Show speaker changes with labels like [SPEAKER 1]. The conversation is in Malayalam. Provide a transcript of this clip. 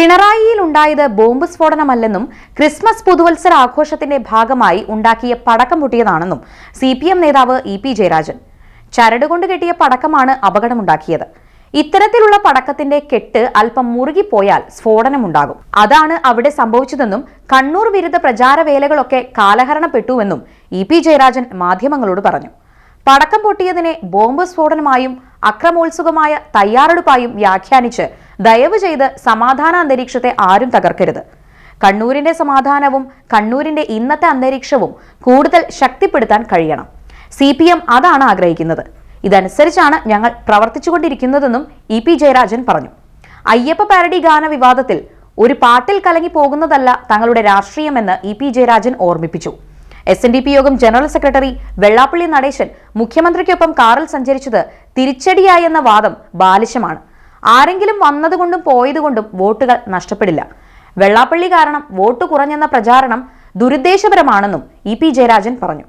[SPEAKER 1] പിണറായിയിൽ ഉണ്ടായത് ബോംബ് സ്ഫോടനമല്ലെന്നും ക്രിസ്മസ് പുതുവത്സര ആഘോഷത്തിന്റെ ഭാഗമായി ഉണ്ടാക്കിയ പടക്കം പൊട്ടിയതാണെന്നും CPM നേതാവ് EP ജയരാജൻ. ചരടുകൊണ്ട് കെട്ടിയ പടക്കമാണ് അപകടമുണ്ടാക്കിയത്. ഇത്തരത്തിലുള്ള പടക്കത്തിന്റെ കെട്ട് അല്പം മുറുകിപ്പോയാൽ സ്ഫോടനമുണ്ടാകും. അതാണ് അവിടെ സംഭവിച്ചതെന്നും കണ്ണൂർ വിരുദ്ധ പ്രചാരവേലകളൊക്കെ കാലഹരണപ്പെട്ടുവെന്നും EP ജയരാജൻ മാധ്യമങ്ങളോട് പറഞ്ഞു. പടക്കം പൊട്ടിയതിനെ ബോംബ് സ്ഫോടനമായും അക്രമോത്സുകമായ തയ്യാറെടുപ്പായും വ്യാഖ്യാനിച്ച് ദയവ് ചെയ്ത് സമാധാന അന്തരീക്ഷത്തെ ആരും തകർക്കരുത്. കണ്ണൂരിന്റെ സമാധാനവും കണ്ണൂരിന്റെ ഇന്നത്തെ അന്തരീക്ഷവും കൂടുതൽ ശക്തിപ്പെടുത്താൻ കഴിയണം. CPM അതാണ് ആഗ്രഹിക്കുന്നത്. ഇതനുസരിച്ചാണ് ഞങ്ങൾ പ്രവർത്തിച്ചുകൊണ്ടിരിക്കുന്നതെന്നും EP ജയരാജൻ പറഞ്ഞു. അയ്യപ്പ പാരഡി ഗാന വിവാദത്തിൽ ഒരു പാട്ടിൽ കലങ്ങി പോകുന്നതല്ല തങ്ങളുടെ രാഷ്ട്രീയമെന്ന് EP ജയരാജൻ ഓർമ്മിപ്പിച്ചു. SNDP യോഗം ജനറൽ സെക്രട്ടറി വെള്ളാപ്പള്ളി നടേശൻ മുഖ്യമന്ത്രിക്കൊപ്പം കാറിൽ സഞ്ചരിച്ചത് തിരിച്ചടിയായെന്ന വാദം ബാലിശമാണ്. ആരെങ്കിലും വന്നതുകൊണ്ടും പോയതുകൊണ്ടും വോട്ടുകൾ നഷ്ടപ്പെടില്ല. വെള്ളാപ്പള്ളി കാരണം വോട്ട് കുറഞ്ഞെന്ന പ്രചാരണം ദുരുദ്ദേശപരമാണെന്നും EP ജയരാജൻ പറഞ്ഞു.